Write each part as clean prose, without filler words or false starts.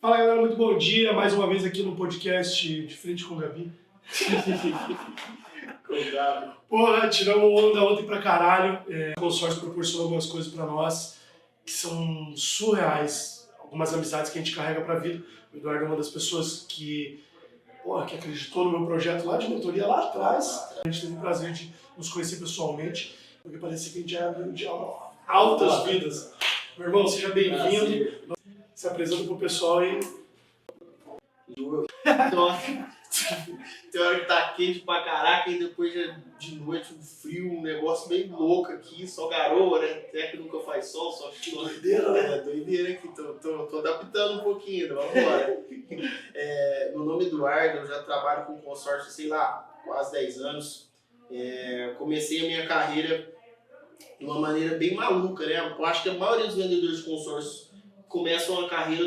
Fala galera, muito bom dia, mais uma vez aqui no podcast de Frente com o Gabi. Porra, tiramos onda ontem pra caralho. O consórcio proporcionou algumas coisas pra nós que são surreais. Algumas amizades que a gente carrega pra vida. O Eduardo é uma das pessoas que acreditou no meu projeto lá de mentoria lá atrás. A gente teve o prazer de nos conhecer pessoalmente, porque parecia que a gente já abriu de altas vidas. Meu irmão, seja bem-vindo. Se apresenta pro pessoal aí. Tem hora que tá quente pra caraca e depois de noite um frio, um negócio meio louco aqui, só garoa, né? Até que nunca faz sol, só chuva. Doideira, né? Doideira aqui, tô adaptando um pouquinho, vamos embora. Meu nome é Eduardo, eu já trabalho com consórcio, sei lá, quase 10 anos. Comecei a minha carreira de uma maneira bem maluca, né? Eu acho que a maioria dos vendedores de consórcio começam a carreira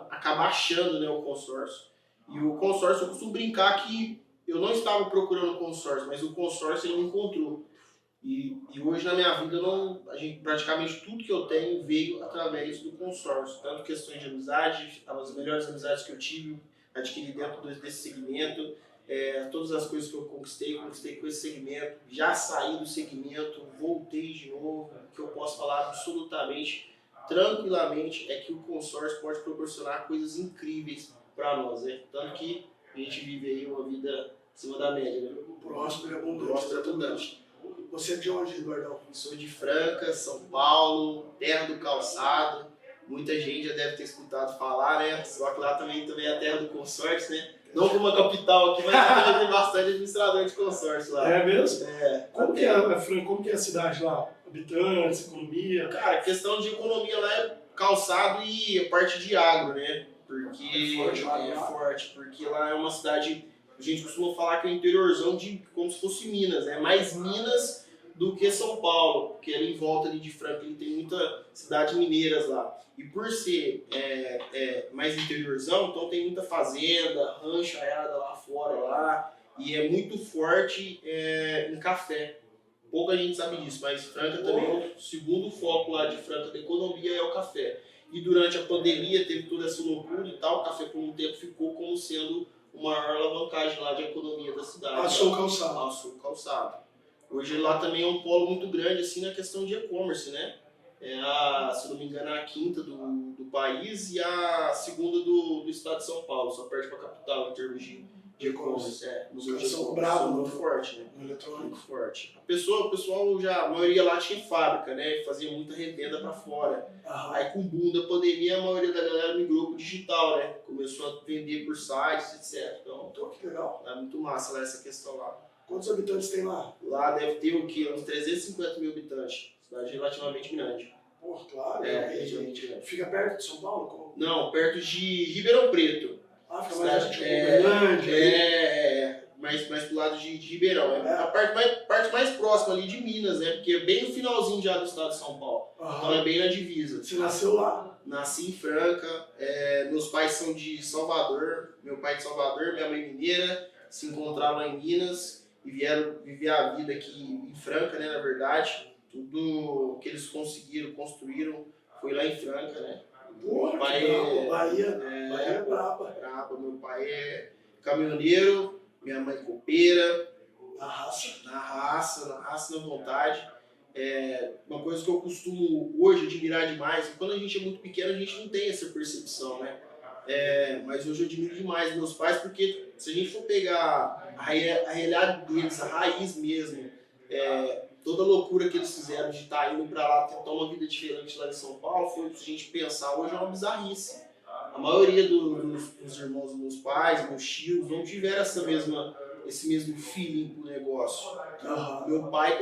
acaba achando, né, o consórcio. E o consórcio, eu costumo brincar que eu não estava procurando consórcio, mas o consórcio ele me encontrou. E hoje na minha vida, praticamente tudo que eu tenho veio através do consórcio. Tanto questões de amizade, as melhores amizades que eu tive, adquiri dentro desse segmento. Todas as coisas que eu conquistei com esse segmento. Já saí do segmento, voltei de novo. O que eu posso falar absolutamente, tranquilamente, é que o consórcio pode proporcionar coisas incríveis para nós, né? Tanto que a gente vive aí uma vida acima da média, né? Próspero e abundante. Você é de onde, Eduardão? Sou de Franca, São Paulo, terra do calçado. Muita gente já deve ter escutado falar, né? Só que lá também é a terra do consórcio, né? Não como a capital aqui, mas tem bastante administrador de consórcio lá. É mesmo? Como que é, Franca? Como que é a cidade lá? Habitantes, economia? Cara, a questão de economia lá é calçado e a parte de agro, né? Porque é forte, porque lá é uma cidade, a gente costuma falar que é o interiorzão de como se fosse Minas, né? Mais Minas do que São Paulo, porque ali em volta ali de Franca ele tem muita cidade mineiras lá. E por ser mais interiorzão, então tem muita fazenda, ranchaiada lá fora lá, e é muito forte em café. Pouca gente sabe disso, mas Franca também, o segundo foco lá de Franca da economia é o café. E durante a pandemia teve toda essa loucura e tal, o café por um tempo ficou como sendo uma maior alavancagem lá de economia da cidade. Passou o calçado. Passou o calçado. Hoje lá também é um polo muito grande assim na questão de e-commerce, né? Se não me engano, a quinta do país e a segunda do estado de São Paulo, só perde para a capital em termos de e-commerce. Os caras são bravos, muito forte, né? No eletrônico. Muito forte. O pessoal a maioria lá tinha fábrica, né? Fazia muita revenda para fora. Aí com o boom da pandemia, a maioria da galera migrou pro digital, né? Começou a vender por sites, etc. Então, que legal. É muito massa lá essa questão lá. Quantos habitantes tem lá? Lá deve ter o quê? Uns 350 mil habitantes. Cidade relativamente grande. Pô, claro. Relativamente grande. Fica perto de São Paulo? Como? Não, perto de Ribeirão Preto. Fica mais tipo Uberlândia. Mais pro lado de Ribeirão. A parte mais próxima ali de Minas, né? Porque é bem no finalzinho já do estado de São Paulo. Então é bem na divisa. Você nasceu lá? Nasci em Franca. Meus pais são de Salvador. Meu pai é de Salvador, minha mãe mineira. Se encontraram lá em Minas e vieram viver a vida aqui em Franca, né? Na verdade. Tudo que eles construíram foi lá em Franca, né? Porra, meu pai Bahia é braba. Meu pai é caminhoneiro, minha mãe copeira. Na raça. Na raça, na vontade. Uma coisa que eu costumo hoje admirar demais, e quando a gente é muito pequeno a gente não tem essa percepção, né? Mas hoje eu admiro demais meus pais, porque se a gente for pegar a realidade deles, a raiz mesmo, toda a loucura que eles fizeram de estar indo para lá tentar uma vida diferente lá em São Paulo, se a gente pensar hoje é uma bizarrice. A maioria dos irmãos dos meus pais, meus tios, não tiveram esse mesmo feeling pro negócio. Meu pai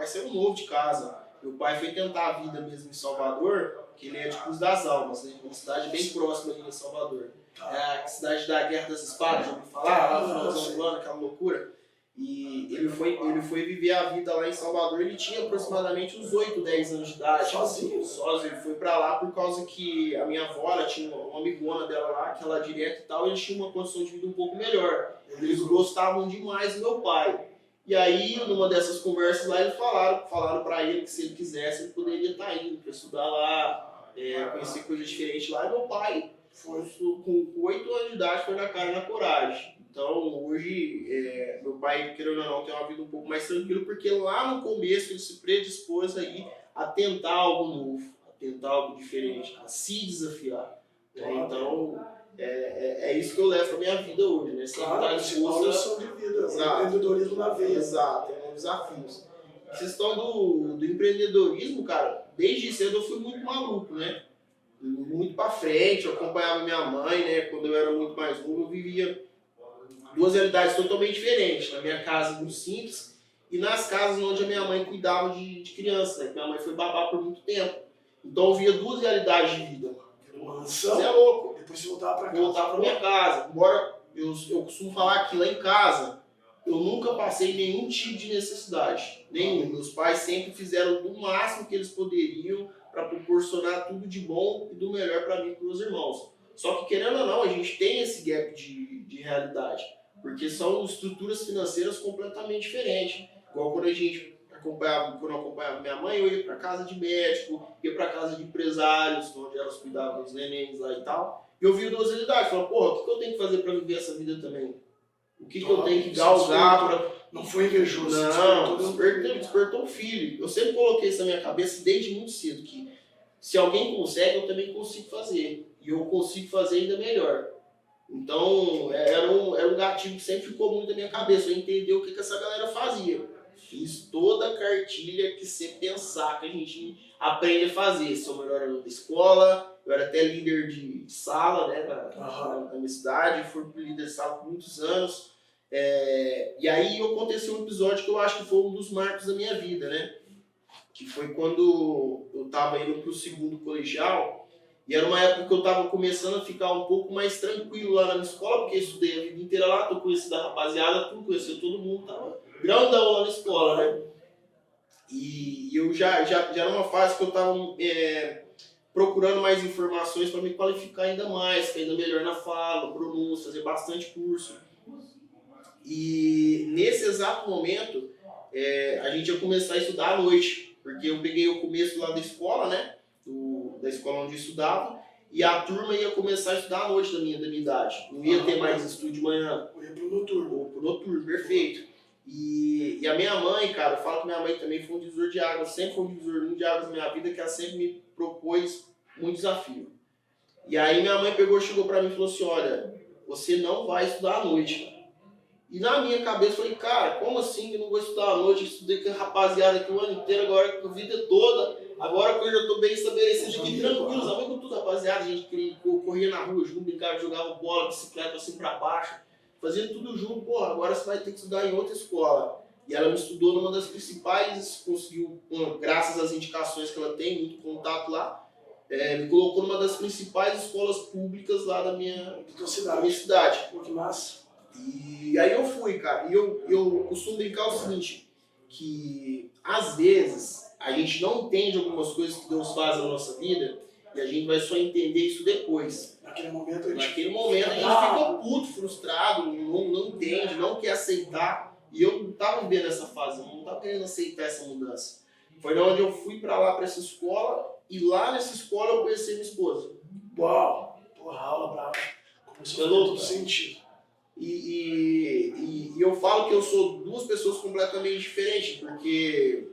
saiu novo de casa. Meu pai foi tentar a vida mesmo em Salvador, que ele é de Cruz das Almas, né? Uma cidade bem próxima ali em Salvador. É a cidade da Guerra das Espadas, já ouviu falar? Lá no finalzão do ano, aquela loucura. E ele foi viver a vida lá em Salvador, ele tinha aproximadamente uns 8, 10 anos de idade. Sozinho? Ele foi pra lá por causa que a minha avó, ela tinha uma amigona dela lá, que ela direto e tal, e eles tinham uma condição de vida um pouco melhor. Eles gostavam demais do meu pai. E aí, numa dessas conversas lá, eles falaram pra ele que se ele quisesse, ele poderia estar indo pra estudar lá, conhecer coisas diferentes lá. E meu pai com 8 anos de idade foi na cara e na coragem. Então, hoje, meu pai, querendo ou não, tem uma vida um pouco mais tranquila, porque lá no começo ele se predispôs aí a tentar algo novo, a tentar algo diferente, a se desafiar. Né? Então, é isso que eu levo pra minha vida hoje, né? Sempre Claro, estar disposto lição de vida, Exato. empreendedorismo na veia. Exato, é um desafio. A questão do empreendedorismo, cara, desde cedo eu fui muito maluco, né? Muito pra frente, eu acompanhava minha mãe, né? Quando eu era muito mais novo, eu vivia duas realidades totalmente diferentes. Na minha casa, muito simples, e nas casas onde a minha mãe cuidava de criança, né? Minha mãe foi babá por muito tempo. Então eu via duas realidades de vida. Uma mansão, você é louco. Depois você voltava pra casa. Voltar pra minha casa. Embora eu costumo falar que lá em casa, eu nunca passei nenhum tipo de necessidade. Nenhum. Meus pais sempre fizeram do máximo que eles poderiam para proporcionar tudo de bom e do melhor para mim e para meus irmãos. Só que, querendo ou não, a gente tem esse gap de realidade. Porque são estruturas financeiras completamente diferentes. Igual quando quando eu acompanhava minha mãe, eu ia para casa de médico, ia para casa de empresários, onde elas cuidavam dos nenéns lá e tal. E eu via duas realidades. Falava, porra, o que eu tenho que fazer para viver essa vida também? O que eu tenho que galgar para... Não foi invejoso. Não, despertou o filho. Eu sempre coloquei isso na minha cabeça desde muito cedo, que se alguém consegue, eu também consigo fazer. E eu consigo fazer ainda melhor. Então, era um gatilho que sempre ficou muito na minha cabeça. Eu entendi o que essa galera fazia. Fiz toda a cartilha que você pensar que a gente aprende a fazer. Sou o melhor aluno da escola, eu era até líder de sala, né, na minha cidade. Fui líder de sala por muitos anos. E aí aconteceu um episódio que eu acho que foi um dos marcos da minha vida, né? Que foi quando eu estava indo para o segundo colegial. E era uma época que eu estava começando a ficar um pouco mais tranquilo lá na minha escola, porque eu estudei a vida inteira lá, tô conhecendo a rapaziada, tudo, conhecendo todo mundo, tava grandão lá na escola, né? E eu já era uma fase que eu estava procurando mais informações para me qualificar ainda mais, ficar ainda melhor na fala, pronúncia, fazer bastante curso. E nesse exato momento, a gente ia começar a estudar à noite, porque eu peguei o começo lá da escola, né? Da escola onde eu estudava, e a turma ia começar a estudar à noite da minha idade. Não ia ter mais estudo de manhã. Eu ia pro noturno. Pro noturno, perfeito. E a minha mãe, cara, eu falo que minha mãe também foi um divisor de águas, sempre foi um divisor de águas na minha vida, que ela sempre me propôs muito desafio. E aí minha mãe chegou pra mim e falou assim, olha, você não vai estudar à noite, cara. E na minha cabeça eu falei, cara, como assim que eu não vou estudar à noite? Eu estudei com a rapaziada aqui o ano inteiro, agora com a vida toda, agora que eu já tô bem estabelecido aqui, tranquilo, sabe com tudo, rapaziada, a gente corria na rua junto, brincava, jogava bola, bicicleta assim pra baixo, fazia tudo junto, porra, agora você vai ter que estudar em outra escola. E ela me estudou numa das principais, conseguiu, graças às indicações que ela tem, muito contato lá, me colocou numa das principais escolas públicas lá da minha cidade. Pô, que massa. E aí eu fui, cara, e eu costumo brincar o seguinte, que às vezes a gente não entende algumas coisas que Deus faz na nossa vida e a gente vai só entender isso depois. Naquele momento a gente fica puto, frustrado, não entende, não quer aceitar. E eu não estava vivendo essa fase, eu não estava querendo aceitar essa mudança. Foi onde eu fui para lá, para essa escola, e lá nessa escola eu conheci minha esposa. Uau! Porra, aula brava. Começou a fazer todo sentido. E eu falo que eu sou duas pessoas completamente diferentes, porque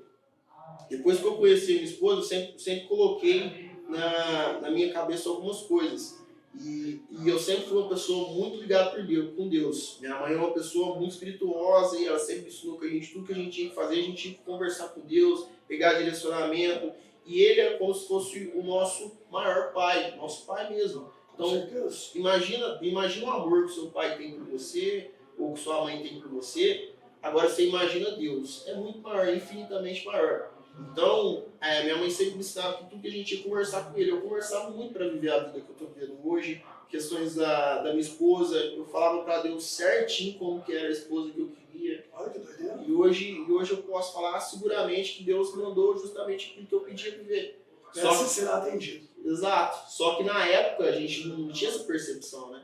depois que eu conheci minha esposa, eu sempre coloquei na minha cabeça algumas coisas. E eu sempre fui uma pessoa muito ligada com Deus. Minha mãe é uma pessoa muito espirituosa e ela sempre ensinou que tudo que a gente tinha que fazer, a gente tinha que conversar com Deus, pegar direcionamento. E ele é como se fosse o nosso maior pai, nosso pai mesmo. Então, imagina o amor que seu pai tem por você, ou que sua mãe tem por você. Agora você imagina Deus. É muito maior, infinitamente maior. Então, minha mãe sempre me ensinava que tudo que a gente ia conversar com ele. Eu conversava muito para viver a vida que eu estou vivendo hoje. Questões da minha esposa, eu falava para Deus certinho como que era a esposa que eu queria. Olha que doideira. E hoje eu posso falar seguramente que Deus mandou justamente aquilo que eu pedia viver. Só que será atendido. Exato. Só que na época a gente não tinha essa percepção, né?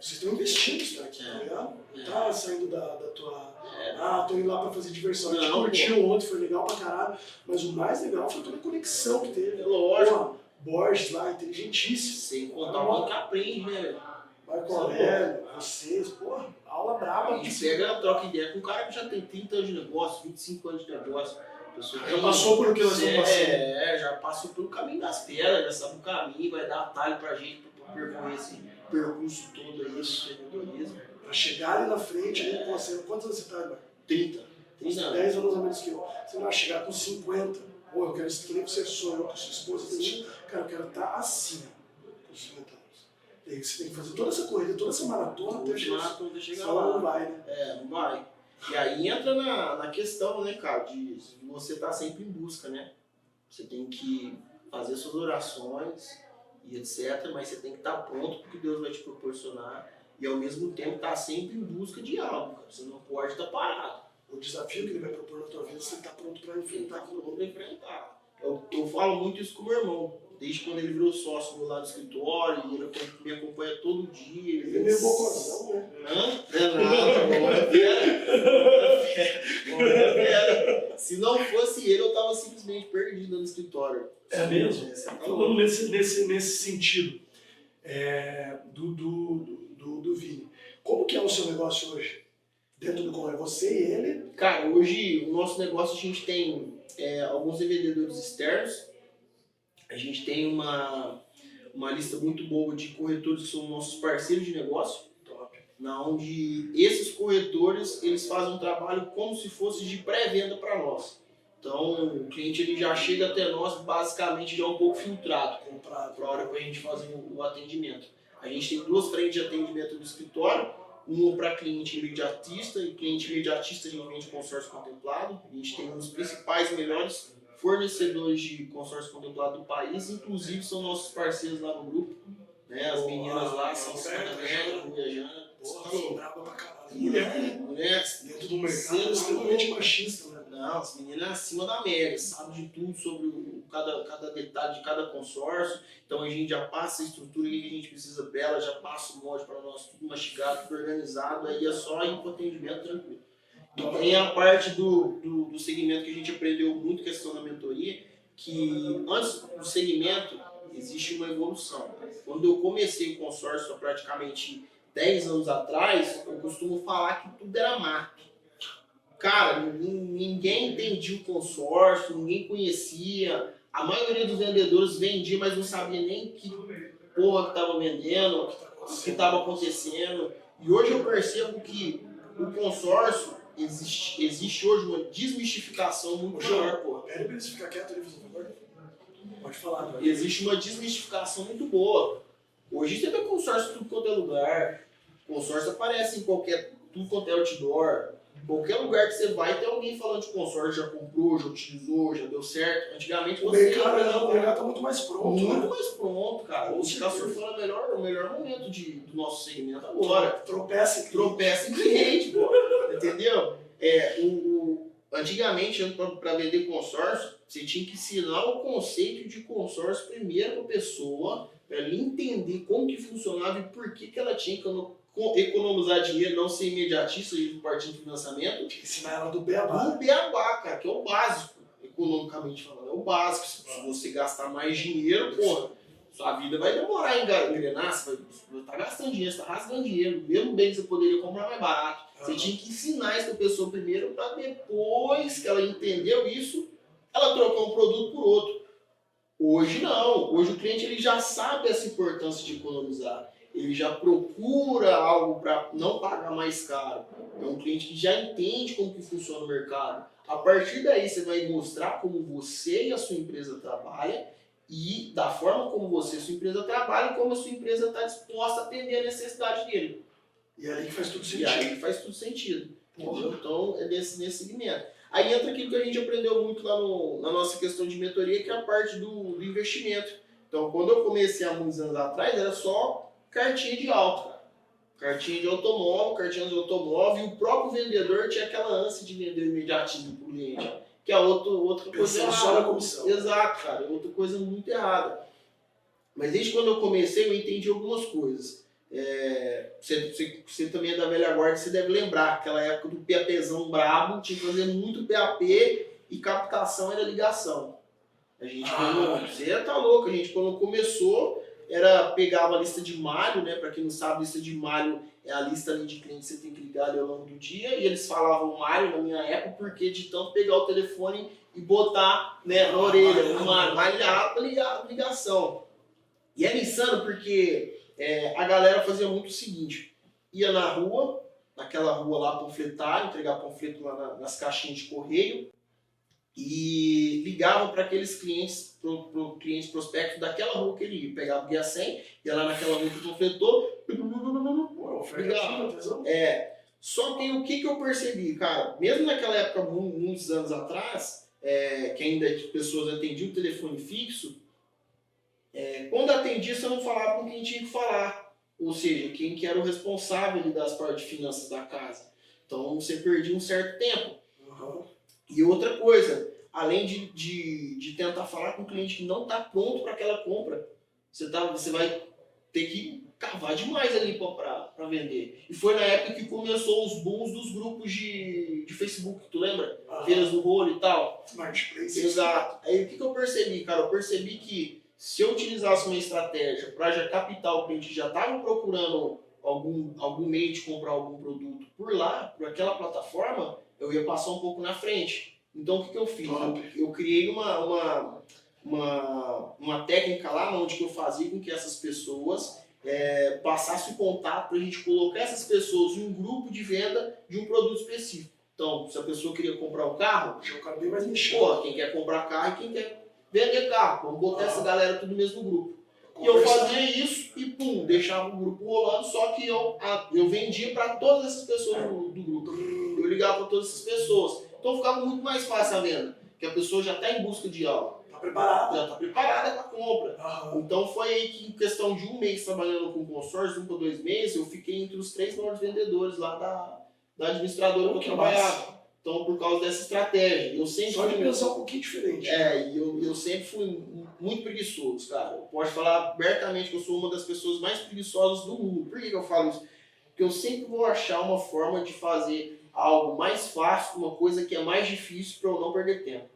Vocês estão investindo isso daqui, tá ligado? Não tá saindo da tua... tô indo lá pra fazer diversão. A gente curtiu ontem, foi legal pra caralho. Mas o mais legal foi toda a conexão que teve. Lógico. Borges lá, inteligentíssimo. Sem contar o banco que aprende, né, velho? Marco Aurélio, vocês, porra, aula braba. A gente pega, troca ideia com um cara que já tem 30 anos de negócio, 25 anos de negócio. Já passou por o que nós estamos passando. Já passou pelo caminho das pedras, já sabe o caminho, vai dar atalho pra gente pra percorrer esse percurso todo aí do empreendedorismo. Pra chegar ali na frente, ali com você, quantos anos você tá, mano? 30 anos. 10 anos a menos que eu. Você vai chegar com 50. Pô, eu quero que nem você sonhou com sua esposa. Cara, eu quero estar assim, com 50 anos. E aí você tem que fazer toda essa corrida, toda essa maratona até chegar lá. Não vai, né? Não vai. E aí entra na questão, né, cara, de você estar sempre em busca, né? Você tem que fazer suas orações e etc, mas você tem que estar pronto porque Deus vai te proporcionar e ao mesmo tempo estar sempre em busca de algo, cara. Você não pode estar parado. O desafio que ele vai propor na tua vida, você tem que estar pronto para enfrentar aquilo. Pronto para enfrentar. Eu falo muito isso com o meu irmão. Desde quando ele virou sócio meu lá no escritório, e ele me acompanha todo dia. Ele é meio bocozão, né? Não é fera. Se não fosse ele, eu tava simplesmente perdido no escritório. É mesmo? Falando nesse sentido do Vini, como que é o seu negócio hoje? Dentro do como é você e ele? Cara, hoje o nosso negócio a gente tem alguns revendedores externos. A gente tem uma lista muito boa de corretores que são nossos parceiros de negócio. Top. Onde esses corretores eles fazem um trabalho como se fosse de pré-venda para nós. Então o cliente ele já chega até nós basicamente já um pouco filtrado, comprado para a hora que a gente fazer o atendimento. A gente tem 2 frentes de atendimento no escritório, uma para cliente imediatista e cliente imediatista a gente vende consórcio contemplado. A gente tem um dos principais e melhores fornecedores de consórcio contemplado do país, inclusive são nossos parceiros lá no grupo, né? As meninas lá são Santa Viajando. Porra, brava pra caralho. Mulheres dentro do mercado, extremamente machista, né? Não, as meninas acima da média, sabem de tudo sobre cada detalhe de cada consórcio. Então a gente já passa a estrutura que a gente precisa dela, já passa o molde para nós, tudo mastigado, tudo organizado, aí é só ir para o atendimento tranquilo. E tem a parte do segmento que a gente aprendeu muito, questão da mentoria, que antes do segmento existe uma evolução. Quando eu comecei o consórcio há praticamente 10 anos atrás, eu costumo falar que tudo era mato. Cara, ninguém entendia o consórcio, ninguém conhecia. A maioria dos vendedores vendia, mas não sabia nem que porra que estava vendendo, o que estava acontecendo. E hoje eu percebo que o consórcio existe hoje uma desmistificação muito maior, porra. Pede pra eles ficar quietos ali, por favor. Pode falar, velho. Existe uma desmistificação muito boa. Hoje você vê consórcio em tudo quanto é lugar. Consórcio aparece em tudo quanto é outdoor. Qualquer lugar que você vai, tem alguém falando de consórcio, já comprou, já utilizou, já deu certo. Antigamente o você... mercado tá muito mais pronto. Muito mais pronto, cara. Você está surfando o melhor momento do nosso segmento agora. Tropeça em cliente, pô. Entendeu? Antigamente, para vender consórcio, você tinha que ensinar o conceito de consórcio primeiro para a pessoa, para ela entender como que funcionava e por que ela tinha que economizar dinheiro, não ser imediatista e partir de financiamento. Tinha que ensinar ela do beabá. Do beabá, cara, que é o básico, economicamente falando. É o básico. Se você gastar mais dinheiro, porra, sua vida vai demorar a engrenar, você vai estar gastando dinheiro, você está rasgando dinheiro. Mesmo bem que você poderia comprar mais barato. Você tinha que ensinar isso para a pessoa primeiro, para depois que ela entendeu isso, ela trocar um produto por outro. Hoje não. Hoje o cliente ele já sabe essa importância de economizar. Ele já procura algo para não pagar mais caro. É um cliente que já entende como que funciona o mercado. A partir daí você vai mostrar como você e a sua empresa trabalham e da forma como você e a sua empresa trabalham, como a sua empresa está disposta a atender a necessidade dele. E aí que faz tudo sentido. E aí faz tudo sentido. Então é nesse segmento. Aí entra aquilo que a gente aprendeu muito lá na nossa questão de mentoria, que é a parte do investimento. Então quando eu comecei há muitos anos atrás, era só cartinha de auto, cara. Cartinha de automóvel, e o próprio vendedor tinha aquela ânsia de vender o imediatismo para o cliente, que é outra coisa errada. Só na comissão. Exato, cara, outra coisa muito errada. Mas desde quando eu comecei, eu entendi algumas coisas. Você também é da velha guarda, você deve lembrar, aquela época do PAPzão brabo, tinha que fazer muito PAP e captação era ligação. A gente, você tá louco, a gente quando começou, pegava a lista de malho, né? Para quem não sabe, lista de malho é a lista ali de clientes que você tem que ligar ali ao longo do dia, e eles falavam malho na minha época, porque de tanto pegar o telefone e botar, né, na orelha, uma ligação. E era insano porque a galera fazia muito o seguinte, ia na rua, naquela rua lá panfletar, entregar panfleto lá nas caixinhas de correio, e ligava para aqueles clientes, pro cliente prospecto daquela rua que ele ia. Pegava o guia 100, ia lá naquela rua que panfletou, ligava. Só que o que eu percebi, cara, mesmo naquela época, muitos anos atrás, que ainda as pessoas atendiam o telefone fixo, quando atendia, você não falava com quem tinha que falar. Ou seja, quem que era o responsável ali das partes de finanças da casa. Então você perdia um certo tempo. E outra coisa, além de tentar falar com o cliente que não está pronto para aquela compra, você vai ter que cavar demais ali para vender. E foi na época que começou os booms dos grupos de Facebook, tu lembra? Feiras do rolo e tal. Marketplace. Exato. Aí o que eu percebi, cara? Eu percebi que se eu utilizasse uma estratégia para já captar o cliente que já estava procurando algum meio de comprar algum produto por lá, por aquela plataforma, eu ia passar um pouco na frente. Então o que eu fiz? Eu criei uma técnica lá onde eu fazia com que essas pessoas passassem o contato para a gente colocar essas pessoas em um grupo de venda de um produto específico. Então, se a pessoa queria comprar um carro, o cara bem mais mexendo. quem quer comprar carro e quem quer vender carro. Vamos botar essa galera tudo no mesmo grupo. E eu fazia isso e pum, deixava o grupo rolando, só que eu vendia para todas essas pessoas do grupo. Eu ligava para todas essas pessoas. Então ficava muito mais fácil a venda, porque a pessoa já está em busca de algo. Tá preparada. Já está preparada para a compra. Então foi aí que, em questão de um mês trabalhando com consórcio, 1 para 2 meses, eu fiquei entre os 3 maiores vendedores lá da administradora que eu trabalhava. Então, por causa dessa estratégia. Eu sempre Só de pensar um pouquinho diferente. E eu sempre fui muito preguiçoso, cara. Eu posso falar abertamente que eu sou uma das pessoas mais preguiçosas do mundo. Por que eu falo isso? Porque eu sempre vou achar uma forma de fazer algo mais fácil, uma coisa que é mais difícil para eu não perder tempo.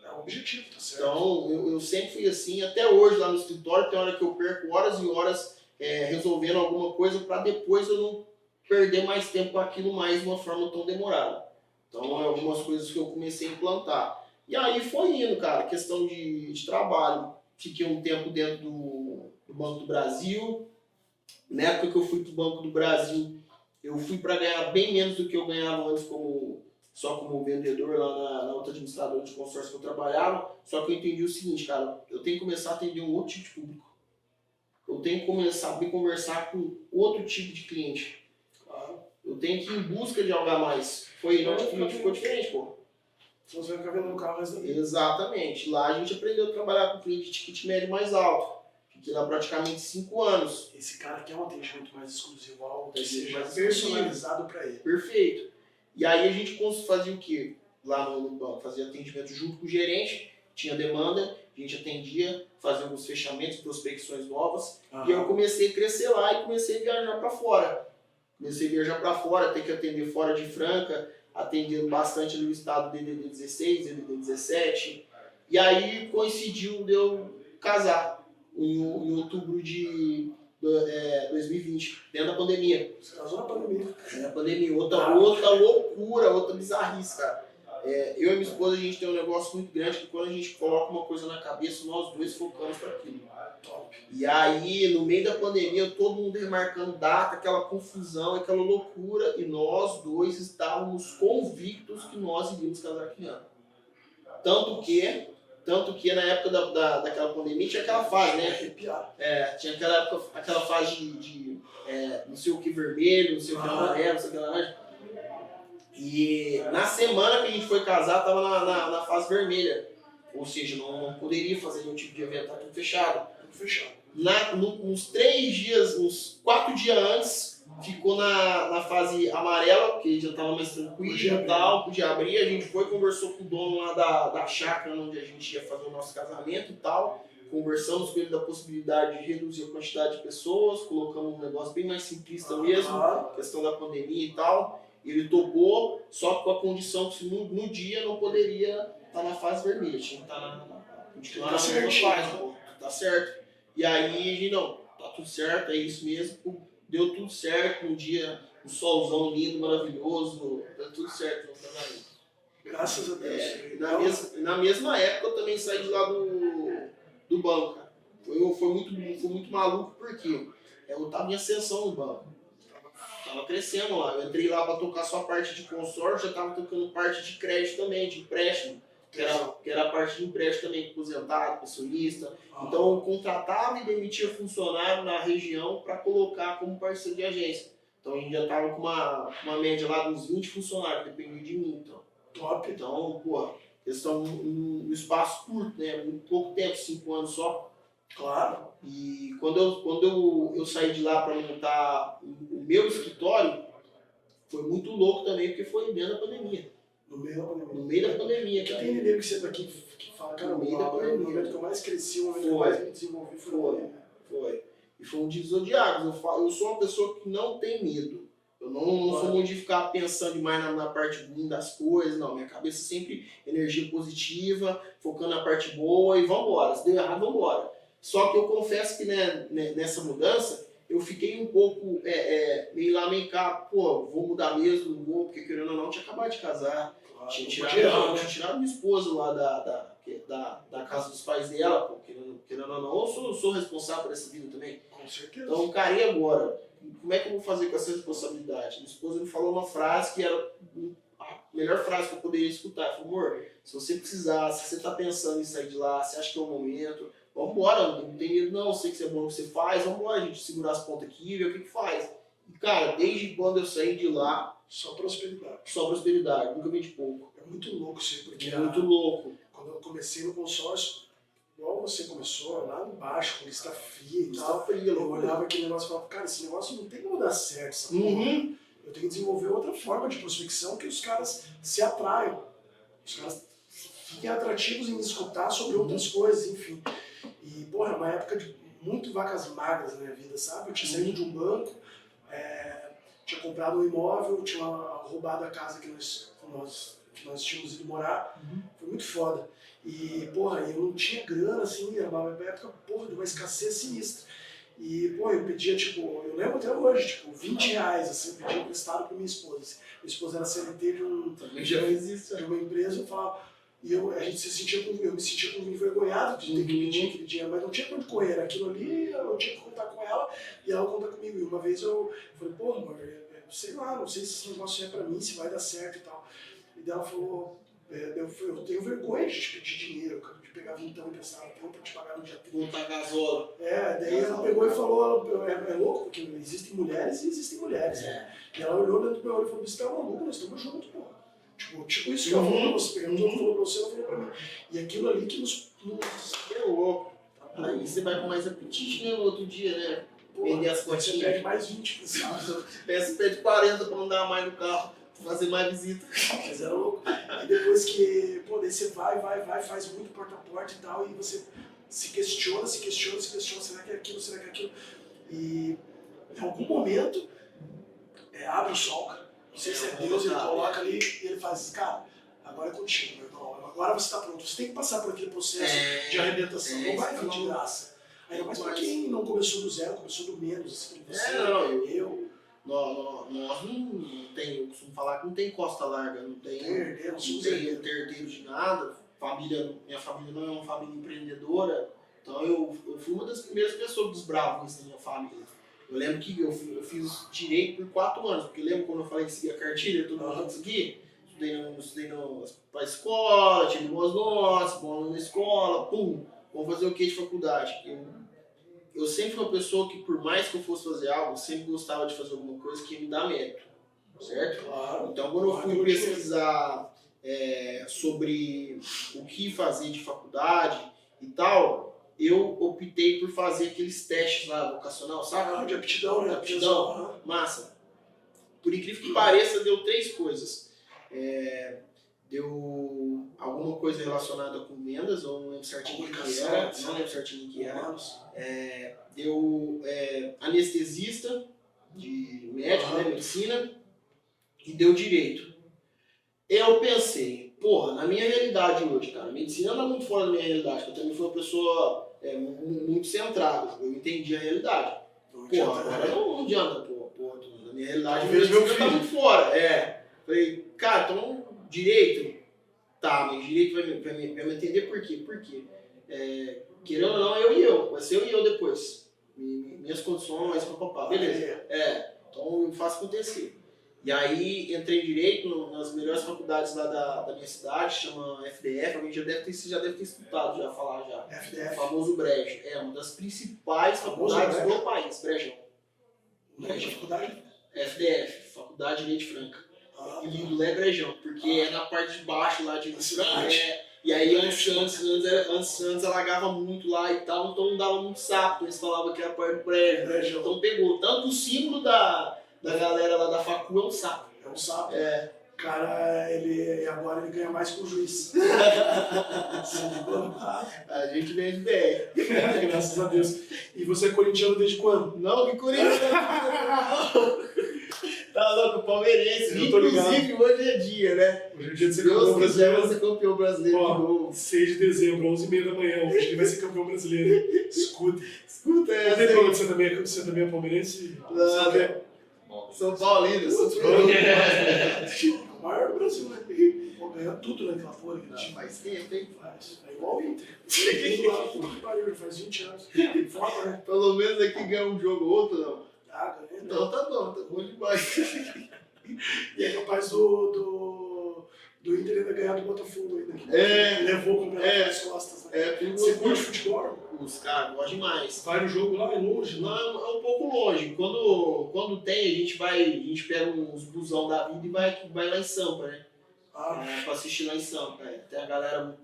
É o objetivo, tá certo? Então, eu sempre fui assim, até hoje lá no escritório, tem hora que eu perco horas e horas resolvendo alguma coisa para depois eu não perder mais tempo com aquilo mais de uma forma tão demorada. Então, é algumas coisas que eu comecei a implantar. E aí foi indo, cara, questão de trabalho. Fiquei um tempo dentro do Banco do Brasil. Na época que eu fui pro Banco do Brasil, eu fui para ganhar bem menos do que eu ganhava antes só como vendedor lá na outra administradora de consórcio que eu trabalhava. Só que eu entendi o seguinte, cara, eu tenho que começar a atender um outro tipo de público. Eu tenho que começar a conversar com outro tipo de cliente. Eu tenho que ir em busca de algo a mais. Foi aí onde ficou diferente, pô. Você vai ficar vendendo carro mais da vida. Exatamente. Lá a gente aprendeu a trabalhar com cliente de ticket médio mais alto. Fiquei lá praticamente 5 anos. Esse cara quer um atendimento mais exclusivo, algo que Vai ser seja mais personalizado para ele. Perfeito. E aí a gente fazia o quê? Lá no banco, fazia atendimento junto com o gerente, tinha demanda, a gente atendia, fazia alguns fechamentos, prospecções novas. E eu comecei a crescer lá e comecei a viajar para fora. Ter que atender fora de Franca, atendendo bastante ali o estado DDD 16, DDD 17. E aí coincidiu de eu casar em outubro de 2020, dentro da pandemia. Você casou na pandemia. Na pandemia, outra loucura, outra bizarrice, cara. Eu e minha esposa, a gente tem um negócio muito grande que quando a gente coloca uma coisa na cabeça, nós dois focamos para aquilo. Top. E aí, no meio da pandemia, todo mundo remarcando data, aquela confusão, aquela loucura, e nós dois estávamos convictos que nós iríamos casar aquele ano. Tanto que na época daquela pandemia tinha aquela fase, né? Tinha aquela fase de não sei o que vermelho, não sei o que amarelo, não sei o que laranja. E na semana que a gente foi casar, tava na fase vermelha. Ou seja, não poderia fazer nenhum tipo de evento, tá tudo fechado. Uns 4 dias antes, ficou na fase amarela, porque já estava mais tranquilo e tal, podia abrir. A gente foi, conversou com o dono lá da chácara, onde a gente ia fazer o nosso casamento e tal. Conversamos com ele da possibilidade de reduzir a quantidade de pessoas, colocamos um negócio bem mais simplista mesmo, questão da pandemia e tal. Ele topou, só com a condição que no dia não poderia estar na fase vermelha, tinha que estar continuar na mesma fase, pô, tá certo. E aí a gente, não, tá tudo certo, é isso mesmo, pô, deu tudo certo, um dia, um solzão lindo, maravilhoso, deu tudo certo no casamento. Graças a Deus. Na mesma época eu também saí de lá do banco, cara. Foi muito maluco, porque eu tava em ascensão no banco. Tava crescendo lá. Eu entrei lá para tocar só a parte de consórcio, já tava tocando parte de crédito também, de empréstimo. Que era a parte de empréstimo também, aposentado, pensionista. Então eu contratava e demitia funcionário na região para colocar como parceiro de agência. Então a gente já tava com uma média lá de uns 20 funcionários, dependia de mim. Então. Top. Então, pô, eles estão num espaço curto, né? Muito pouco tempo, 5 anos só. Claro. E quando eu saí de lá para montar o meu escritório, foi muito louco também, porque foi dentro da pandemia. No meio da pandemia. No meio da pandemia, Que cara. tem nego que senta aqui que fala, cara, No meio da o pandemia. momento que eu mais cresci, o momento que eu mais me desenvolvi Foi. E foi um divisor de águas. Eu sou uma pessoa que não tem medo. Eu não sou muito de ficar pensando demais na parte ruim das coisas, não. Minha cabeça sempre energia positiva, focando na parte boa e vambora. Se deu errado, vambora. Só que eu confesso que né, nessa mudança, eu fiquei um pouco meio lá, meio cá, pô, vou mudar mesmo, não vou, porque querendo ou não, tinha acabado de casar. Claro, Tinha tirado minha esposa lá da casa dos pais dela, pô, querendo ou não, eu sou responsável por essa vida também. Com certeza. Então, cara, e agora? Como é que eu vou fazer com essa responsabilidade? Minha esposa me falou uma frase que era a melhor frase que eu poderia escutar. Ela falou, amor, se você precisar, se você está pensando em sair de lá, se acha que é o momento, vambora, não tem medo não, sei que você é bom no que você faz, vambora, a gente segurar as pontas aqui e ver o que faz. E, cara, desde quando eu saí de lá... Só prosperidade. Só prosperidade, nunca vendi pouco. É muito louco isso aí, porque... É muito louco. Quando eu comecei no consórcio, igual você começou, lá embaixo, com lista fria e tal, eu olhava aquele negócio e falava, cara, esse negócio não tem como dar certo, essa porra. Eu tenho que desenvolver outra forma de prospecção que os caras se atraiam. Os caras fiquem atrativos em escutar sobre outras coisas, enfim. E, porra, é uma época de muito vacas magras na minha vida, sabe? Eu tinha saído de um banco, tinha comprado um imóvel, tinha roubado a casa que nós tínhamos ido morar. Foi muito foda. E, porra, eu não tinha grana, assim, era uma época, porra, de uma escassez sinistra. E, pô, eu pedia, tipo, eu lembro até hoje, tipo, 20 reais, assim, eu pedia emprestado pra minha esposa. Assim. Minha esposa era CLT de uma empresa, eu falava, e a gente eu me sentia envergonhado de ter que pedir aquele dinheiro, mas não tinha pra onde correr, era aquilo ali, eu tinha que contar com ela e ela contar comigo. E uma vez eu falei, pô, amor, sei lá, não sei se esse negócio é pra mim, se vai dar certo e tal. E daí ela falou, eu tenho vergonha de te pedir dinheiro, cara, de pegar vintão emprestado pra te pagar no dia 30. Não tá gasola. Daí ela pegou e falou, é louco, porque existem mulheres e existem mulheres, né? E ela olhou dentro do meu olho e falou, você tá maluco, nós estamos juntos, pô. Tipo isso que ela falou pra você, ela falou pra você, ela falou pra mim. E aquilo ali que nos é louco. Aí você vai com mais apetite, né, no outro dia, né? Vender as cotinhas. Você pede mais 20, você pede 40 pra andar mais no carro, fazer mais visita. Mas era louco. E depois que, pô, daí você vai, faz muito porta a porta e tal, e você se questiona, será que é aquilo, será que é aquilo? E em algum momento, abre o sol, cara. Não sei se é Deus, ele coloca ali e ele faz, cara, agora é contigo, meu irmão. Agora você está pronto. Você tem que passar por aquele processo de arrebentação. Não vai vir de graça. Ainda mais pra quem não começou do zero, começou do menos. Assim, você, eu eu costumo falar que não tem costa larga, não tem herdeiro de nada. Minha família não é uma família empreendedora. Então eu fui uma das primeiras pessoas dos bravos da minha família. Eu lembro que eu fiz direito por 4 anos, porque lembra quando eu falei que seguia a cartilha, todo mundo seguia? Estudei pra escola, tive boas notas, bom ano na escola, vamos fazer o que de faculdade? Eu sempre fui uma pessoa que, por mais que eu fosse fazer algo, sempre gostava de fazer alguma coisa que ia me dar mérito, certo? Claro. Então, quando eu fui pesquisar sobre o que fazer de faculdade e tal, eu optei por fazer aqueles testes lá, vocacional, sabe? De aptidão, né? Aptidão, massa. Por incrível que pareça, deu 3 coisas. Deu alguma coisa relacionada com vendas, eu não lembro certinho o que era. Deu anestesista, de médico, né, medicina, e deu direito. Eu pensei, porra, na minha realidade hoje, cara, a medicina não é muito fora da minha realidade, porque eu também fui uma pessoa muito centrada, eu entendi a realidade. Porra, agora não adianta, porra, na minha realidade, a medicina tá muito fora. Falei, cara, então, direito, tá, mas direito vai me entender por quê? Porque, querendo ou não, vai ser eu e eu depois. Minhas condições, papapá, beleza. Então eu faço acontecer. E aí entrei em Direito nas melhores faculdades lá da minha cidade, chama FDF, alguém já deve ter escutado já falar já. FDF. O famoso Brejo. É uma das principais faculdades do país, Brejão. Faculdade? FDF, Faculdade de Leite Franca. O lindo lá é Brejão, porque é na parte de baixo lá de cidade. E aí antes alagava muito lá e tal, então não dava muito sapo, eles falavam que era a parte do Brejo. Então pegou tanto o símbolo da galera lá da facu é um sapo. É um sapo. O cara, agora ele ganha mais que o juiz. A gente vende bem. Graças a Deus. E você é corintiano desde quando? Não, que corintiano. Tá louco, palmeirense. Inclusive, hoje é dia, né? Hoje é dia de ser campeão brasileiro. Deus, ser campeão brasileiro de novo. 6 de dezembro, 11h30 da manhã. Hoje ele vai ser campeão brasileiro. Escuta essa aí. Você também é palmeirense? São Paulino. O maior do Brasil, né? Pô, ganhar tudo naquela folha. Faz tempo, hein? Faz. É igual o Inter. Faz 20 anos. Foda, né? Pelo menos aqui ganha um jogo ou outro, não. Ganhei. Então tá bom demais. E é capaz do Inter ainda ganhar do Botafogo ainda. Levou o campeonato nas costas. Né? Você curte futebol? Os caras gostam demais. Vai no jogo lá, é longe? Não, é um pouco longe. Quando tem, a gente pega uns busão da vida e vai lá em Sampa, né? Pra assistir lá em Sampa. Tem a galera,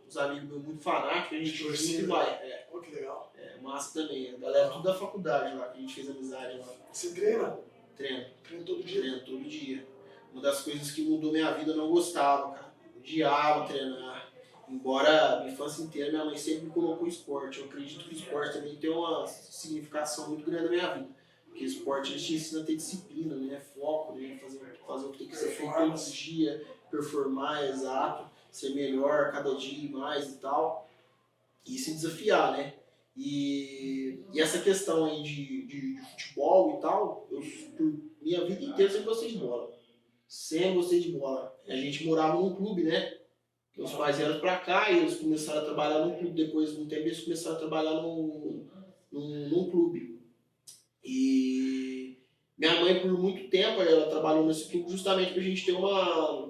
os amigos meus muito fanáticos, a gente sempre vai. Pô, que legal. Massa também. A galera tudo da faculdade lá, que a gente fez amizade lá. Você treina? Treino. Treino todo dia? Treino todo dia. Uma das coisas que mudou minha vida, eu não gostava, cara. Odiava treinar. Embora a minha infância inteira, minha mãe sempre me colocou esporte. Eu acredito que o esporte também tem uma significação muito grande na minha vida. Porque o esporte ele te ensina a ter disciplina, né? Foco, né? Fazer o que tem que ser feito todos os dias, performar, exato, ser melhor cada dia mais e tal. E se desafiar, né? E essa questão aí de futebol e tal, eu por minha vida inteira sempre gostei de bola. Sempre gostei de bola. A gente morava num clube, né? Meus pais vieram pra cá e eles começaram a trabalhar num clube. Depois de um tempo eles começaram a trabalhar num clube. E minha mãe, por muito tempo, ela trabalhou nesse clube justamente pra gente ter uma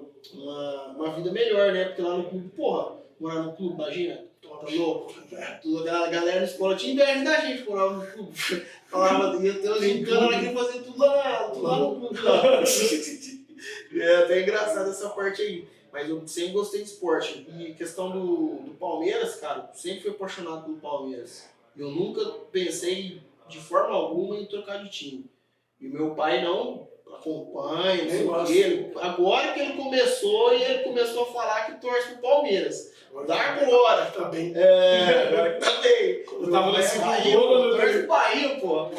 vida melhor, né? Porque lá no clube, porra, morar no clube, imagina. Tá louco? A galera da escola tinha inveja da gente, morava no clube. Falava, ia ter os encanos lá que fazer tudo lá no clube. Lá. É até engraçado essa parte aí. Mas eu sempre gostei de esporte. E questão do Palmeiras, cara, eu sempre fui apaixonado pelo Palmeiras. Eu nunca pensei de forma alguma em trocar de time. E meu pai não acompanha, não sei o quê. Agora que ele começou a falar que torce pro Palmeiras. Dá agora. Tá bem. Agora que tá bem. Eu tava nesse Bahia, torce pro Bahia, pô.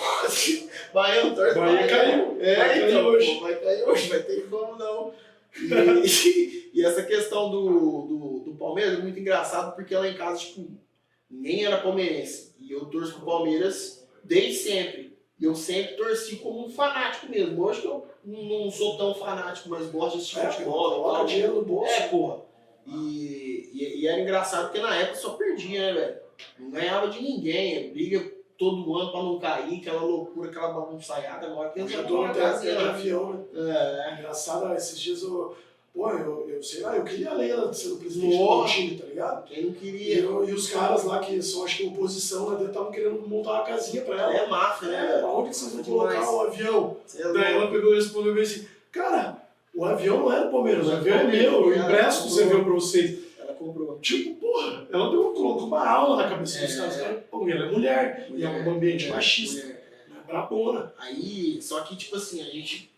Bahia não torce pro Bahia. Bahia caiu. Vai cair hoje. Vai cair hoje, vai ter como não. E essa questão do Palmeiras é muito engraçado porque lá em casa, tipo, ninguém era palmeirense. E eu torço pro Palmeiras desde sempre. E eu sempre torci como um fanático mesmo. Hoje que eu não sou tão fanático, mas gosto de assistir futebol. Coloca dinheiro no bolso. Porra. E era engraçado porque na época só perdia, né, velho? Não ganhava de ninguém. Briga todo ano pra não cair, aquela loucura, aquela bagunçaiada. Agora que eles já estão na casinha de avião, né? Engraçado, esses dias eu sei lá, eu queria a Leila sendo presidente do time, tá ligado? Quem não queria? E os caras lá que são, acho que oposição, lá dentro estavam querendo montar uma casinha pra ela. É máfia, né? Aonde que vocês vão colocar o avião? Daí Daí ela pegou e respondeu bem assim, cara, o avião não é do Palmeiras, o avião é meu, eu empresto esse avião pra vocês. Ela comprou. Tipo, porra, ela colocou uma aula na cabeça dos caras. Pô, ela é mulher, e é um ambiente machista. É brabona. Aí, só que tipo assim, a gente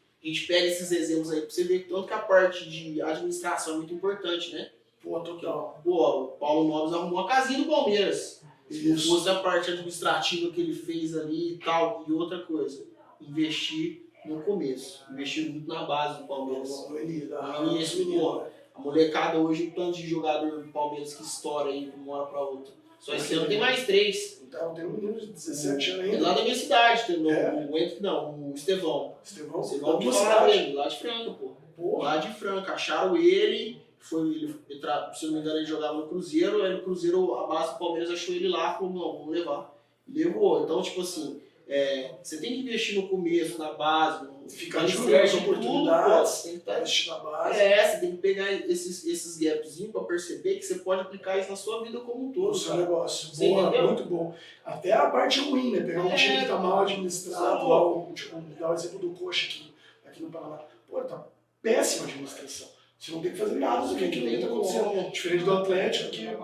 pega esses exemplos aí pra você ver tanto que a parte de administração é muito importante, né? Pô, total. Pô, o Paulo Nobre arrumou a casinha do Palmeiras. Se Isso. fosse a parte administrativa que ele fez ali e tal, e outra coisa, investir no começo. Investir muito na base do Palmeiras. No início, No início, pô, A molecada hoje, o tanto de jogador do Palmeiras que estoura aí de uma hora pra outra. Só esse ano tem mais 3. Então, tem um menino de 17 anos É ainda. lá da minha cidade, tem É. o Estevão. Estevão, Estevão da que tua fala cidade. dele, lá de Franca, pô. Porra. Lá de Franca. Acharam ele, se eu não me engano, ele jogava no Cruzeiro, aí no Cruzeiro, a base do Palmeiras achou ele lá, falou, não, vamos levar. E levou. Então, tipo assim, você tem que investir no começo, na base, Fica de olho nas oportunidades, tem que estar investir na base. você tem que pegar esses gapzinhos pra perceber que você pode aplicar isso na sua vida como um todo. O seu cara. negócio. Você Boa, entendeu? muito bom. Até a parte ruim, né? Pegar um time que tá mal administrado, lá, tipo, dar o exemplo do Coxa aqui no Paraná. Pô, tá péssima a administração. Você não tem que fazer nada do que aquilo ali tá acontecendo. Diferente do Atlético, que, pô,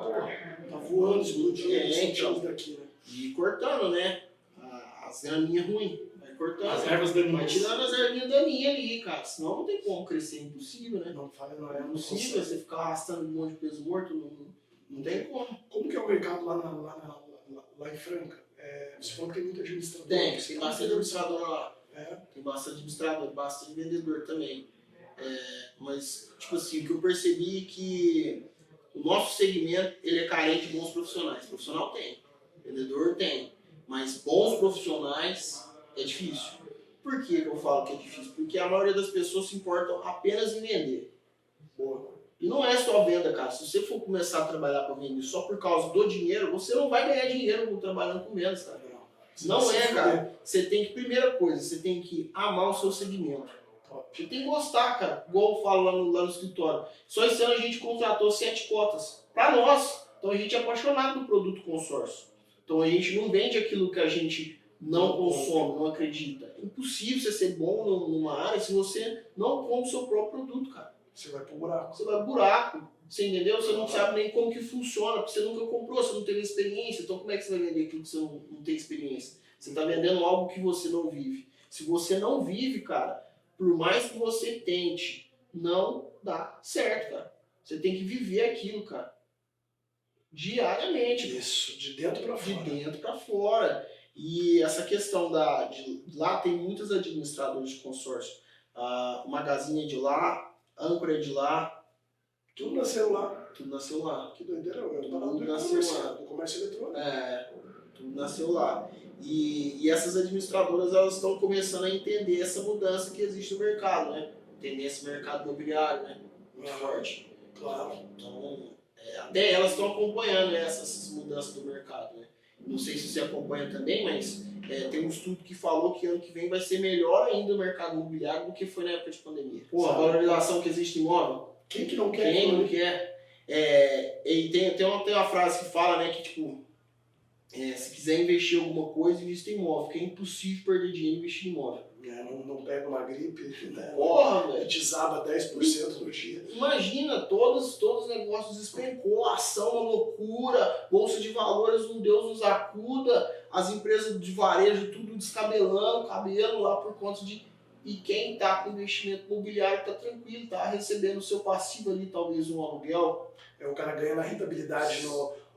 tá voando, explodindo, os times daqui, né? E cortando, né? As graminhas ruins. Vai cortando. As ervas daninhas. Vai tirando as ervinhas daninhas ali, cara. Senão não tem como crescer. É impossível, né? Não fala, não É é impossível você ficar arrastando um monte de peso morto. Não tem como. Como que é o mercado lá em Franca? Você falou que tem muito administrador. Tem bastante administrador lá. É. Tem bastante administrador, bastante vendedor também. Mas, tipo assim, o que eu percebi é que o nosso segmento ele é carente de bons profissionais. Profissional tem, vendedor tem, mas bons profissionais é difícil. Por que eu falo que é difícil? Porque a maioria das pessoas se importam apenas em vender. Boa. E não é só venda, cara. Se você for começar a trabalhar para vender só por causa do dinheiro, você não vai ganhar dinheiro trabalhando com vendas, cara. Não cara. Você tem que, primeira coisa, você tem que amar o seu segmento. Você tem que gostar, cara. Igual eu falo lá no escritório. Só esse ano a gente contratou 7 cotas para nós. Então a gente é apaixonado do produto consórcio. Então a gente não vende aquilo que a gente não consome, não acredita. É impossível você ser bom numa área se você não compra o seu próprio produto, cara. Você vai pro buraco. Você vai pro buraco. Você entendeu? Você não sabe nem como que funciona, porque você nunca comprou, você não teve experiência. Então como é que você vai vender aquilo que você não tem experiência? Você está vendendo algo que você não vive. Se você não vive, cara, por mais que você tente, não dá certo, cara. Você tem que viver aquilo, cara. Diariamente. Isso, de dentro para fora. De dentro para fora. E essa questão de lá tem muitos administradores de consórcio. O Magazine é de lá, Âncora é de lá. Tudo nasceu lá. Tudo nasceu lá. Que doideira, eu tô falando Tudo nasceu lá. do comércio eletrônico. Tudo nasceu lá. E essas administradoras elas estão começando a entender essa mudança que existe no mercado, né? Entender esse mercado imobiliário, né? Muito forte. Claro. Então, até elas estão acompanhando essas mudanças do mercado, né? Não sei se você acompanha também, mas tem um estudo que falou que ano que vem vai ser melhor ainda o mercado imobiliário do que foi na época de pandemia. Pô, a valorização que existe em imóvel. Quem que não quer? Quem não quer? E tem uma frase que fala, né, que tipo, se quiser investir em alguma coisa, invista em imóvel, porque é impossível perder dinheiro e investir em imóvel. Não pega uma gripe, né? Porra, velho. Desaba 10% no dia. Imagina, todos os negócios despencou, a ação uma loucura, bolsa de valores, um Deus nos acuda, as empresas de varejo tudo descabelando, cabelo lá por conta de... E quem está com investimento imobiliário está tranquilo, está recebendo o seu passivo ali, talvez um aluguel. O cara ganha na rentabilidade,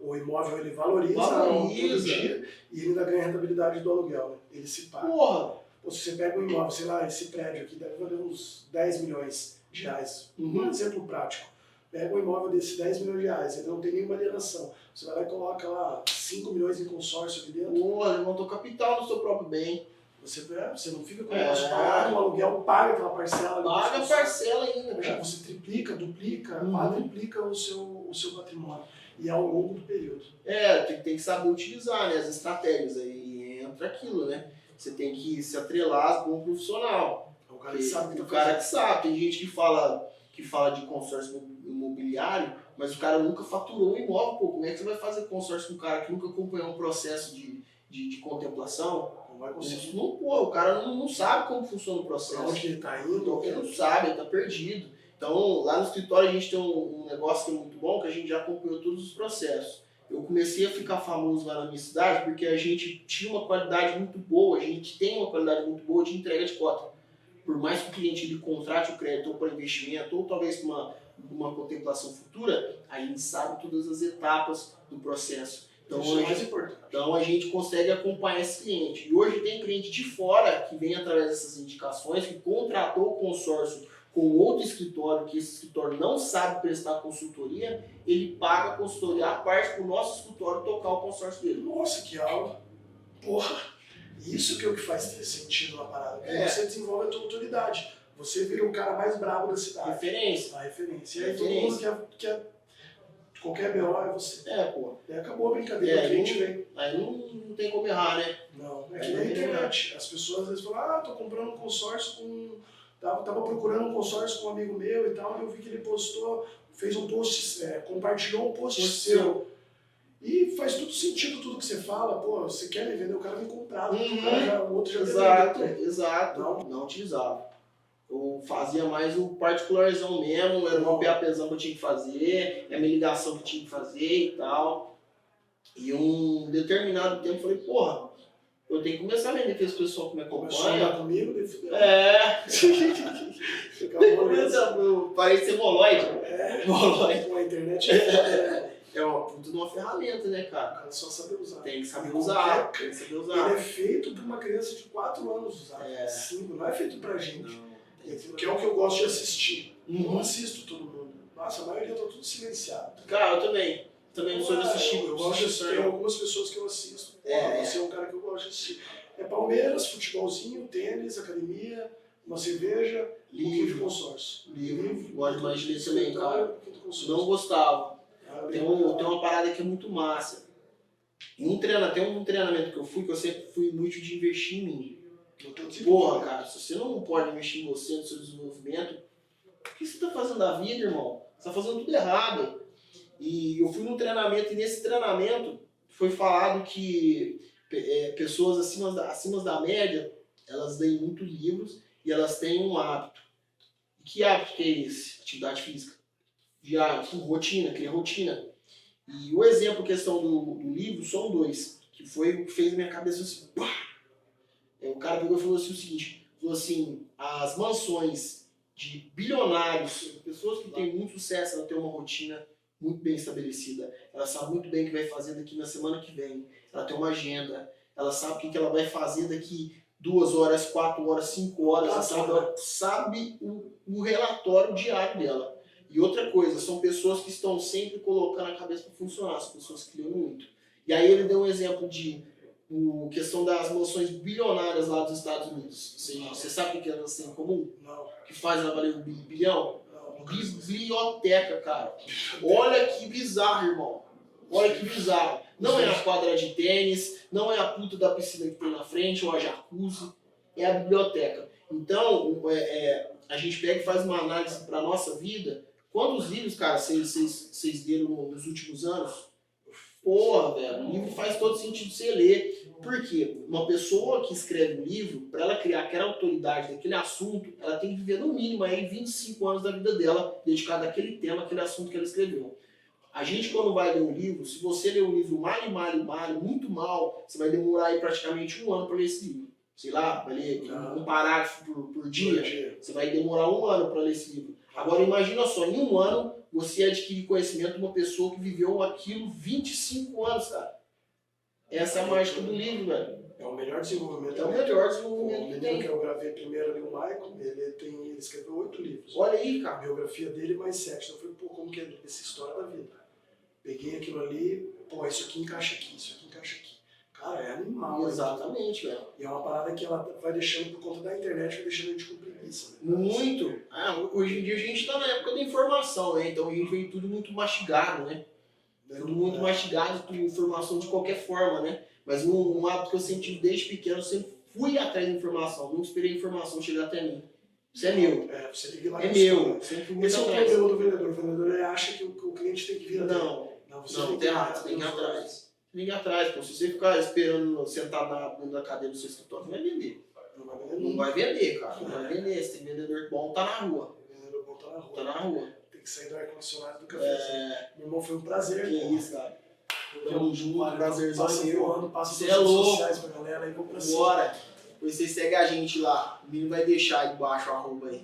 o imóvel ele valoriza todo dia e ele ainda ganha a rentabilidade do aluguel, né? Ele se paga. Porra! Ou se você pega um imóvel, sei lá, esse prédio aqui deve valer uns 10 milhões de reais. Um exemplo prático. Pega um imóvel desse 10 milhões de reais, ele não tem nenhuma alienação. Você vai lá e coloca lá 5 milhões em consórcio aqui dentro. Porra, ele montou capital no seu próprio bem. Você não fica com o negócio parado, o aluguel paga aquela parcela. Paga a parcela ainda, cara. Você triplica, duplica, quadriplica o seu patrimônio. E ao longo do período. Tem que saber utilizar, né, as estratégias. Aí entra aquilo, né? Você tem que se atrelar com um profissional. O cara que sabe. O cara que sabe. Tem gente que fala de consórcio imobiliário, mas o cara nunca faturou um imóvel. Pô, como é que você vai fazer consórcio com um cara que nunca acompanhou um processo de contemplação? Não vai conseguir. O cara não sabe como funciona o processo. Pra onde ele tá indo? Ele não sabe, ele tá perdido. Então, lá no escritório a gente tem um negócio que é muito bom, que a gente já acompanhou todos os processos. Eu comecei a ficar famoso lá na minha cidade porque a gente tinha uma qualidade muito boa, a gente tem uma qualidade muito boa de entrega de cota. Por mais que o cliente ele contrate o crédito ou para investimento ou talvez para uma contemplação futura, a gente sabe todas as etapas do processo. Então, isso é mais importante. Então a gente consegue acompanhar esse cliente. E hoje tem cliente de fora que vem através dessas indicações, que contratou o consórcio com outro escritório, que esse escritório não sabe prestar consultoria, ele paga a consultoria à parte para o nosso escritório tocar o consórcio dele. Nossa, que aula. Porra, isso que é o que faz sentido na parada. Porque você desenvolve a tua autoridade. Você vira o cara mais brabo da cidade. Referência. A referência. E aí todo mundo quer qualquer BO é você. Pô. E acabou a brincadeira, o cliente vem. Aí não tem como errar, né? Não, é que na internet. As pessoas às vezes falam, tô comprando um consórcio com... Tava procurando um consórcio com um amigo meu e tal, e eu vi que ele postou, fez um post, compartilhou um post seu. E faz todo sentido tudo que você fala, pô, você quer me vender, o cara vem comprar, o outro já Exato. Não utilizava. Eu fazia mais o particularzão mesmo, era o meu PAPzão que eu tinha que fazer, a minha ligação que eu tinha que fazer e tal. E um determinado tempo eu falei, porra, eu tenho que começar a vender aqueles pessoal que me acompanha. Comigo, daí fudeu. Eu parei de ser moloide. Moloide. Com a internet é uma puta de uma ferramenta, né, cara? O cara só saber usar. Tem que saber usar. Ele é feito para uma criança de 4 anos usar. 5, não é feito pra gente. Que é o que eu gosto de assistir. Não assisto todo mundo. Nossa, a maioria tá tudo silenciado. Cara, eu também. Também não sou de assistir. Eu gosto de assistir. Tem algumas pessoas que eu assisto. Você é um cara que eu gosto de assistir. É Palmeiras, futebolzinho, tênis, academia, uma cerveja, livro de consórcio. Livro. Gosto mais de ler também, cara. Não gostava. Tem uma parada que é muito massa. Tem um treinamento que eu fui, que eu sempre fui muito de investir em mim. Porra, cara, se você não pode investir em você, no seu desenvolvimento, o que você tá fazendo da vida, irmão? Você tá fazendo tudo errado. E eu fui num treinamento, e nesse treinamento foi falado que pessoas acima da média, elas leem muitos livros e elas têm um hábito. E que hábito que é esse? Atividade física. De hábito, rotina, criar rotina. E o exemplo, questão do livro, são 2, que foi o que fez minha cabeça assim, pá! O cara pegou e falou assim o seguinte, falou assim, as mansões de bilionários, pessoas que têm muito sucesso, elas têm uma rotina muito bem estabelecida, ela sabe muito bem o que vai fazer daqui na semana que vem, ela tem uma agenda, ela sabe o que ela vai fazer daqui 2 horas, 4 horas, 5 horas, ela sabe o relatório diário dela. E outra coisa, são pessoas que estão sempre colocando a cabeça para funcionar, são pessoas que lêem muito. E aí ele deu um exemplo de questão das mansões bilionárias lá dos Estados Unidos. Você sabe o que elas têm em comum? Não. Que faz ela valer $1 bilhão? Biblioteca, cara. Olha que bizarro, irmão. Olha que bizarro. Não é a quadra de tênis, não é a puta da piscina que tem na frente, ou a jacuzzi, é a biblioteca. Então, a gente pega e faz uma análise para nossa vida. Quantos livros, cara, vocês leram nos últimos anos? Porra, velho, o livro faz todo sentido você ler. Por quê? Uma pessoa que escreve um livro, para ela criar aquela autoridade daquele assunto, ela tem que viver no mínimo aí 25 anos da vida dela dedicada àquele tema, àquele assunto que ela escreveu. A gente, quando vai ler um livro, se você ler um livro muito mal, você vai demorar aí praticamente 1 ano para ler esse livro. Sei lá, vai ler um parágrafo por dia, você vai demorar 1 ano para ler esse livro. Agora imagina só, em 1 ano, você adquire conhecimento de uma pessoa que viveu aquilo 25 anos, cara. Essa é a mágica do livro, velho. É o melhor desenvolvimento. É o melhor desenvolvimento que tem. Que eu gravei primeiro ali, o Michael, ele escreveu 8 livros. Olha aí, cara. A biografia dele mais 7. Então eu falei, pô, como que é essa história da vida? Peguei aquilo ali, pô, isso aqui encaixa aqui, isso aqui encaixa aqui. Cara, é animal. Exatamente, velho. E é uma parada que ela vai deixando, por conta da internet, vai deixando a gente com preguiça. Né? Muito. Hoje em dia a gente tá na época da informação, né? Então a gente vem tudo muito mastigado, né? Tudo muito mastigado, tudo informação de qualquer forma, né? Mas um hábito que eu senti desde pequeno, eu sempre fui atrás da informação, nunca esperei a informação chegar até mim. Isso é meu. Você tem que ir lá é meu. Sempre fui muito esse atrás. É o problema do vendedor. O vendedor ele acha que o cliente tem que vir atrás. Não, tem errado, você tem que ir atrás. Tem que ir atrás, pô. Se você ficar esperando sentado na bunda da cadeira do seu escritório, não vai vender. Não vai vender, cara. Não vai vender. Se tem vendedor bom, tá na rua. Vendedor bom tá na rua. Tá na rua. Tem que sair do ar-condicionado do café. Meu irmão, foi um prazer. Que isso, cara. Tamo junto, prazerzão meu. Você é louco. Sociais pra galera, aí vamos pra cima. Bora. Depois vocês seguem a gente lá. O menino vai deixar aí embaixo a arroba aí.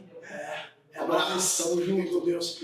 Abraço. Tamo junto, Deus.